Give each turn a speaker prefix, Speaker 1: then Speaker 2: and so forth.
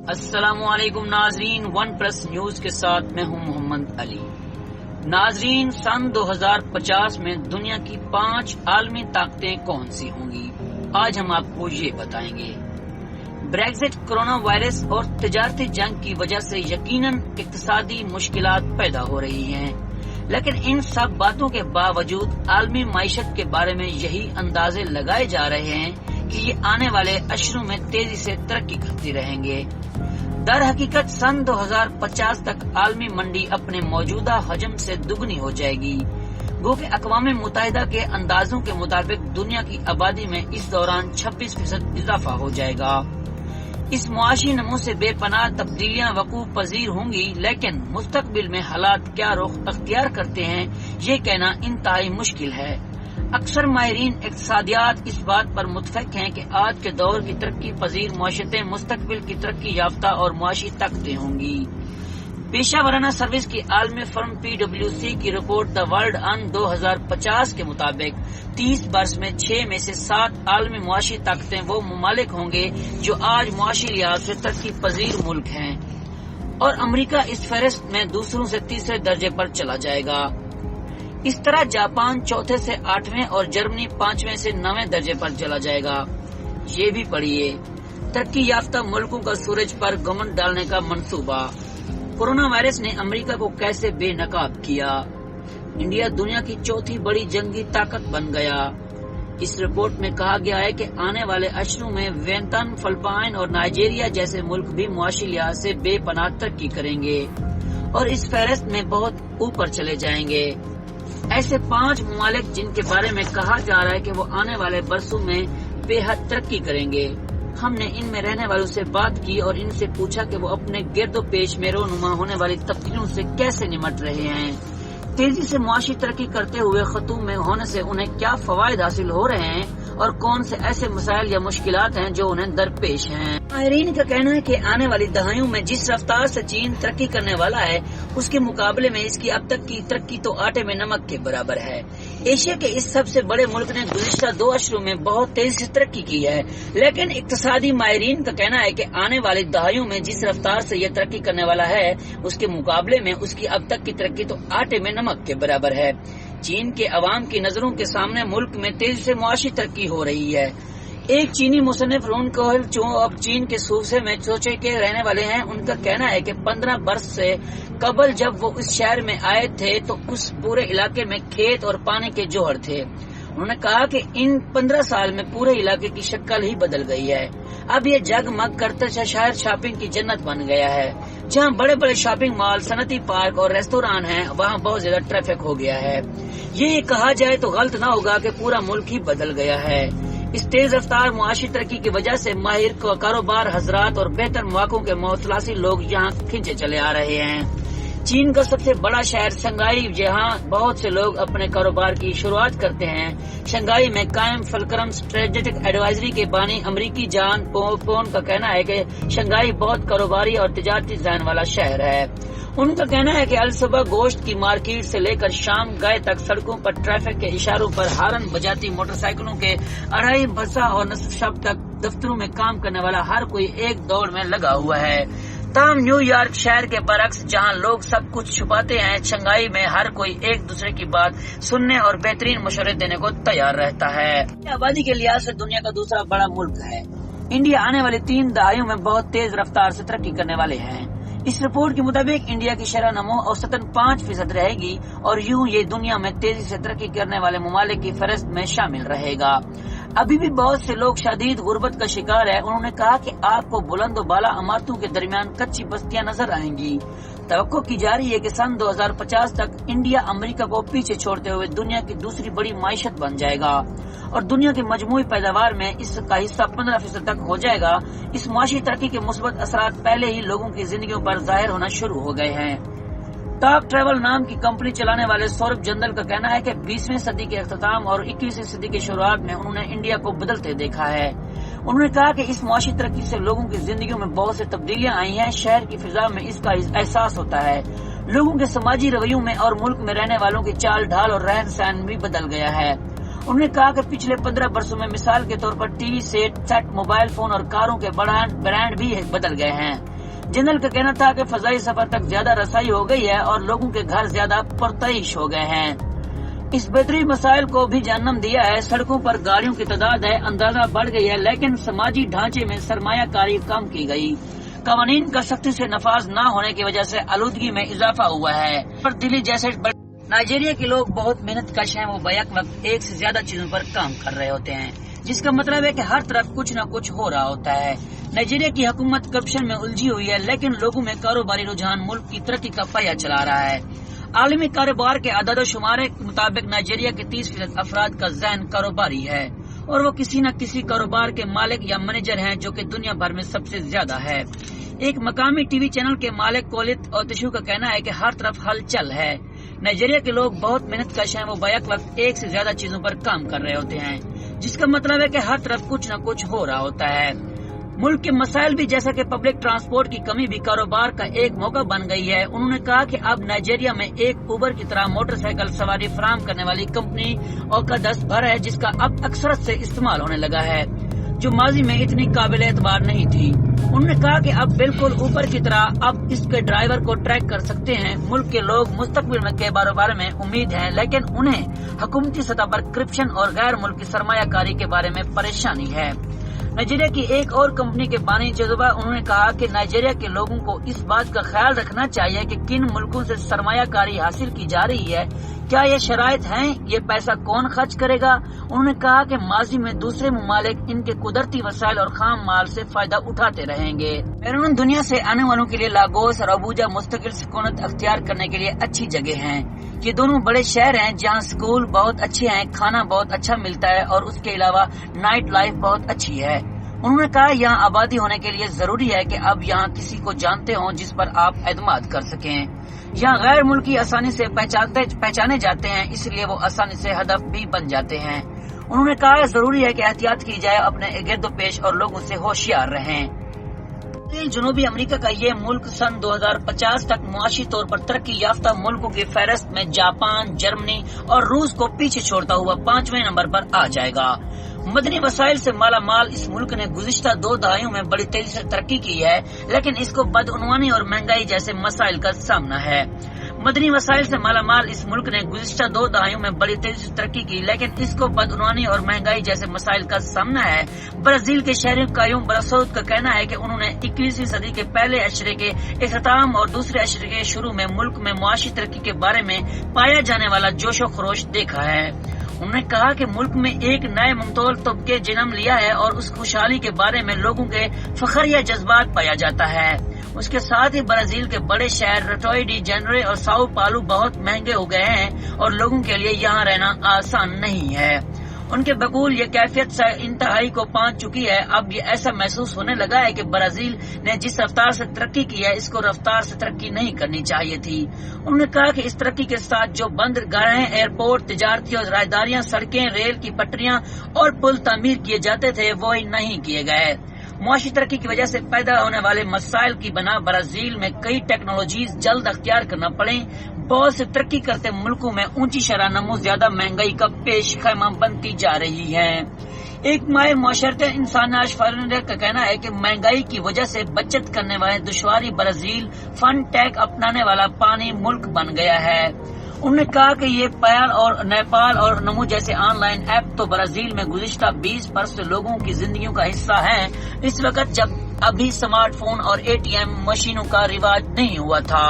Speaker 1: السلام علیکم ناظرین، ون پلس نیوز کے ساتھ میں ہوں محمد علی۔ ناظرین، سن 2050 میں دنیا کی 5 عالمی طاقتیں کون سی ہوں گی؟ آج ہم آپ کو یہ بتائیں گے۔ بریگزٹ، کرونا وائرس اور تجارتی جنگ کی وجہ سے یقیناً اقتصادی مشکلات پیدا ہو رہی ہیں، لیکن ان سب باتوں کے باوجود عالمی معیشت کے بارے میں یہی اندازے لگائے جا رہے ہیں کہ یہ آنے والے اشروں میں تیزی سے ترقی کرتی رہیں گے۔ در حقیقت سن 2050 تک عالمی منڈی اپنے موجودہ حجم سے دگنی ہو جائے گی، گو کہ اقوام متحدہ کے اندازوں کے مطابق دنیا کی آبادی میں اس دوران 26% اضافہ ہو جائے گا۔ اس معاشی نمو سے بے پناہ تبدیلیاں وقوع پذیر ہوں گی، لیکن مستقبل میں حالات کیا رخ اختیار کرتے ہیں یہ کہنا انتہائی مشکل ہے۔ اکثر ماہرین اقتصادیات اس بات پر متفق ہیں کہ آج کے دور کی ترقی پذیر معیشتیں مستقبل کی ترقی یافتہ اور معاشی طاقتیں ہوں گی۔ پیشہ ورانہ سروس کی عالمی فرم PwC کی رپورٹ دی ورلڈ ان 2050 کے مطابق 30 برس میں 6 میں سے 7 عالمی معاشی طاقتیں وہ ممالک ہوں گے جو آج معاشی لحاظ سے ترقی پذیر ملک ہیں، اور امریکہ اس فہرست میں دوسروں سے تیسرے درجے پر چلا جائے گا۔ اس طرح جاپان چوتھے سے 8ویں اور جرمنی 5ویں سے 9ویں درجے پر چلا جائے گا۔ یہ بھی پڑھیے، ترقی یافتہ ملکوں کا سورج پر گھمنڈ ڈالنے کا منصوبہ، کورونا وائرس نے امریکہ کو کیسے بے نقاب کیا، انڈیا دنیا کی چوتھی بڑی جنگی طاقت بن گیا۔ اس رپورٹ میں کہا گیا ہے کہ آنے والے اشروں میں ویتنام، فلپائن اور نائجیریا جیسے ملک بھی معاشی لحاظ سے بے پناہ ترقی کریں گے اور اس فہرست میں بہت اوپر چلے جائیں گے۔ ایسے 5 ممالک جن کے بارے میں کہا جا رہا ہے کہ وہ آنے والے برسوں میں بے حد ترقی کریں گے، ہم نے ان میں رہنے والوں سے بات کی اور ان سے پوچھا کہ وہ اپنے گرد و پیش میں رونما ہونے والی تبدیلیوں سے کیسے نمٹ رہے ہیں، تیزی سے معاشی ترقی کرتے ہوئے خطوں میں ہونے سے انہیں کیا فوائد حاصل ہو رہے ہیں اور کون سے ایسے مسائل یا مشکلات ہیں جو انہیں درپیش ہیں۔ ماہرین کا کہنا ہے کہ آنے والی دہائیوں میں جس رفتار سے چین ترقی کرنے والا ہے اس کے مقابلے میں اس کی اب تک کی ترقی تو آٹے میں نمک کے برابر ہے۔ ایشیا کے اس سب سے بڑے ملک نے گزشتہ 2 اشروں میں بہت تیزی سے ترقی کی ہے، لیکن اقتصادی ماہرین کا کہنا ہے کہ آنے والی دہائیوں میں جس رفتار سے یہ ترقی کرنے والا ہے اس کے مقابلے میں اس کی اب تک کی ترقی تو آٹے میں نمک کے برابر ہے۔ چین کے عوام کی نظروں کے سامنے ملک میں تیزی سے معاشی ترقی ہو رہی ہے۔ ایک چینی مصنف رون کوہل جو اب چین کے صوبے میں چوچے کے رہنے والے ہیں، ان کا کہنا ہے کہ 15 برس سے قبل جب وہ اس شہر میں آئے تھے تو اس پورے علاقے میں کھیت اور پانی کے جوہر تھے۔ انہوں نے کہا کہ ان 15 سال میں پورے علاقے کی شکل ہی بدل گئی ہے۔ اب یہ جگمگ کرتا شہر شاپنگ کی جنت بن گیا ہے۔ جہاں بڑے بڑے شاپنگ مال، صنعتی پارک اور ریستوران ہیں، وہاں بہت زیادہ ٹریفک ہو گیا ہے۔ یہ کہا جائے تو غلط نہ ہوگا کہ پورا ملک ہی بدل گیا ہے۔ اس تیز رفتار معاشی ترقی کی وجہ سے ماہر کاروبار حضرات اور بہتر مواقع کے متلاسی لوگ یہاں کھنچے چلے آ رہے ہیں۔ چین کا سب سے بڑا شہر شنگھائی، جہاں بہت سے لوگ اپنے کاروبار کی شروعات کرتے ہیں۔ شنگھائی میں قائم فلکرم اسٹریٹجک ایڈوائزری کے بانی امریکی جان پون کا کہنا ہے کہ شنگھائی بہت کاروباری اور تجارتی ذہن والا شہر ہے۔ ان کا کہنا ہے کہ الصبح گوشت کی مارکیٹ سے لے کر شام گئے تک سڑکوں پر ٹریفک کے اشاروں پر ہارن بجاتی موٹر سائیکلوں کے اڑائی بسا اور نصف شب تک دفتروں میں کام کرنے والا ہر کوئی ایک دوڑ میں لگا ہوا ہے۔ تاہم نیو یارک شہر کے برعکس، جہاں لوگ سب کچھ چھپاتے ہیں، شنگھائی میں ہر کوئی ایک دوسرے کی بات سننے اور بہترین مشورے دینے کو تیار رہتا ہے۔ آبادی کے لحاظ سے دنیا کا دوسرا بڑا ملک ہے۔ انڈیا آنے والی 3 دہائیوں میں بہت تیز رفتار سے ترقی کرنے والے ہیں۔ اس رپورٹ کے مطابق انڈیا کی شرح نمو اوسطاً 5% رہے گی اور یوں یہ دنیا میں تیزی سے ترقی کرنے والے ممالک کی فہرست میں شامل رہے گا۔ ابھی بھی بہت سے لوگ شدید غربت کا شکار ہیں۔ انہوں نے کہا کہ آپ کو بلند و بالا عمارتوں کے درمیان کچی بستیاں نظر آئیں گی۔ توقع کی جا رہی ہے کہ سن 2050 تک انڈیا امریکہ کو پیچھے چھوڑتے ہوئے دنیا کی دوسری بڑی معیشت بن جائے گا اور دنیا کی مجموعی پیداوار میں اس کا حصہ 15% تک ہو جائے گا۔ اس معاشی ترقی کے مثبت اثرات پہلے ہی لوگوں کی زندگیوں پر ظاہر ہونا شروع ہو گئے ہیں۔ ٹاپ ٹریول نام کی کمپنی چلانے والے سوربھ جندل کا کہنا ہے کہ 20ویں صدی کے اختتام اور 21ویں صدی کی شروعات میں انہوں نے انڈیا کو بدلتے دیکھا ہے۔ انہوں نے کہا کہ اس معاشی ترقی سے لوگوں کی زندگیوں میں بہت سے تبدیلیاں آئی ہیں، شہر کی فضا میں اس کا احساس ہوتا ہے، لوگوں کے سماجی رویوں میں اور ملک میں رہنے والوں کی چال ڈھال اور رہن سہن بھی بدل گیا ہے۔ انہوں نے کہا کہ پچھلے 15 برسوں میں مثال کے طور پر T V set, mobile phone اور کاروں کے برانڈ بھی بدل گئے ہیں۔ جنرل کا کہنا تھا کہ فضائی سفر تک زیادہ رسائی ہو گئی ہے اور لوگوں کے گھر زیادہ پرتعیش ہو گئے ہیں۔ اس بہترین مسائل کو بھی جنم دیا ہے۔ سڑکوں پر گاڑیوں کی تعداد ہے اندازہ بڑھ گئی ہے، لیکن سماجی ڈھانچے میں سرمایہ کاری کم کی گئی۔ قوانین کا سختی سے نفاذ نہ ہونے کی وجہ سے آلودگی میں اضافہ ہوا ہے اور دلی جیسے نائجیریا کے لوگ بہت محنت کش ہیں، وہ بیک وقت ایک سے زیادہ چیزوں پر کام کر رہے ہوتے ہیں، جس کا مطلب ہے کہ ہر طرف کچھ نہ کچھ ہو رہا ہوتا ہے۔ نائجیریا کی حکومت کرپشن میں الجھی ہوئی ہے، لیکن لوگوں میں کاروباری رجحان ملک کی ترقی کا پہیہ چلا رہا ہے۔ عالمی کاروبار کے اعداد و شمار کے مطابق نائجیریا کے 30% افراد کا ذہن کاروباری ہے اور وہ کسی نہ کسی کاروبار کے مالک یا مینیجر ہیں، جو کہ دنیا بھر میں سب سے زیادہ ہے۔ ایک مقامی ٹی وی چینل کے مالک کولت اوتشو کا کہنا ہے کہ ہر طرف ہلچل ہے۔ نائجیریا کے لوگ بہت محنت کش ہیں، وہ بیک وقت ایک سے زیادہ چیزوں پر کام کر رہے ہوتے ہیں، جس کا مطلب ہے کہ ہر طرف کچھ نہ کچھ ہو رہا ہوتا ہے۔ ملک کے مسائل بھی جیسا کہ پبلک ٹرانسپورٹ کی کمی بھی کاروبار کا ایک موقع بن گئی ہے۔ انہوں نے کہا کہ اب نائجیریا میں ایک اوبر کی طرح موٹر سائیکل سواری فراہم کرنے والی کمپنی اور کا دست بھر ہے، جس کا اب اکثرت سے استعمال ہونے لگا ہے، جو ماضی میں اتنی قابل اعتبار نہیں تھی۔ انہوں نے کہا کہ اب بالکل اوپر کی طرح اب اس کے ڈرائیور کو ٹریک کر سکتے ہیں۔ ملک کے لوگ مستقبل کے کاروبار میں امید ہیں، لیکن انہیں حکومتی سطح پر کرپشن اور غیر ملکی سرمایہ کاری کے بارے میں پریشانی ہے۔ نائجیریا کی ایک اور کمپنی کے بانی جذبہ انہوں نے کہا کہ نائجیریا کے لوگوں کو اس بات کا خیال رکھنا چاہیے کہ کن ملکوں سے سرمایہ کاری حاصل کی جا رہی ہے، کیا یہ شرائط ہیں، یہ پیسہ کون خرچ کرے گا۔ انہوں نے کہا کہ ماضی میں دوسرے ممالک ان کے قدرتی وسائل اور خام مال سے فائدہ اٹھاتے رہیں گے۔ بیرون دنیا سے آنے والوں کے لیے لاگوس اور ابوجا مستقل سکونت اختیار کرنے کے لیے اچھی جگہ ہیں۔ یہ دونوں بڑے شہر ہیں جہاں سکول بہت اچھے ہیں، کھانا بہت اچھا ملتا ہے اور اس کے علاوہ نائٹ لائف بہت اچھی ہے۔ انہوں نے کہا یہاں آبادی ہونے کے لیے ضروری ہے کہ اب یہاں کسی کو جانتے ہوں جس پر آپ اعتماد کر سکیں۔ یہاں غیر ملکی آسانی سے پہچانے جاتے ہیں، اس لیے وہ آسانی سے ہدف بھی بن جاتے ہیں۔ انہوں نے کہا ضروری ہے کہ احتیاط کی جائے، اپنے گرد و پیش اور لوگوں سے ہوشیار رہیں۔ جنوبی امریکہ کا یہ ملک سن 2050 تک معاشی طور پر ترقی یافتہ ملکوں کی فہرست میں جاپان، جرمنی اور روس کو پیچھے چھوڑتا ہوا 5ویں نمبر پر آ جائے گا۔ مدنی وسائل سے مالا مال اس ملک نے گزشتہ 2 دہائیوں میں بڑی تیزی سے ترقی کی ہے، لیکن اس کو بدعنوانی اور مہنگائی جیسے مسائل کا سامنا ہے۔ مدنی وسائل سے مالا مال اس ملک نے گزشتہ 2 دہائیوں میں بڑی تیزی سے ترقی کی، لیکن اس کو بدعنوانی اور مہنگائی جیسے مسائل کا سامنا ہے۔ برازیل کے شہری قیوم براسوت کا کہنا ہے کہ انہوں نے 21ویں صدی کے پہلے عشرے کے اختتام اور دوسرے عشرے کے شروع میں ملک میں معاشی ترقی کے بارے میں پایا جانے والا جوش و خروش دیکھا ہے۔ انہوں نے کہا کہ ملک میں ایک نئے ممتول طبقے جنم لیا ہے اور اس خوشحالی کے بارے میں لوگوں کے فخریہ جذبات پایا جاتا ہے۔ اس کے ساتھ ہی برازیل کے بڑے شہر رٹوئی ڈی جنرے اور ساؤ پالو بہت مہنگے ہو گئے ہیں اور لوگوں کے لیے یہاں رہنا آسان نہیں ہے۔ ان کے بقول یہ کیفیت سے انتہائی کو پہنچ چکی ہے۔ اب یہ ایسا محسوس ہونے لگا ہے کہ برازیل نے جس رفتار سے ترقی کی ہے، اس کو رفتار سے ترقی نہیں کرنی چاہیے تھی۔ انہوں نے کہا کہ اس ترقی کے ساتھ جو بندرگاہیں، ایئرپورٹ، تجارتی اور راہداریاں، سڑکیں، ریل کی پٹریاں اور پل تعمیر کیے جاتے تھے، وہی نہیں کیے گئے۔ معاشی ترقی کی وجہ سے پیدا ہونے والے مسائل کی بنا برازیل میں کئی ٹیکنالوجیز جلد اختیار کرنا پڑیں۔ بہت سے ترقی کرتے ملکوں میں اونچی شرح نمو زیادہ مہنگائی کا پیش خیمہ بنتی جا رہی ہے۔ ایک ماہر معاشرت انسان فرنڈر کا کہنا ہے کہ مہنگائی کی وجہ سے بچت کرنے والے دشواری برازیل فن ٹیک اپنانے والا پانی ملک بن گیا ہے۔ انہوں نے کہا کہ یہ نیپال اور نمو جیسے آن لائن ایپ تو برازیل میں گزشتہ 20% لوگوں کی زندگیوں کا حصہ ہیں، اس وقت جب ابھی سمارٹ فون اور ATM مشینوں کا رواج نہیں ہوا تھا۔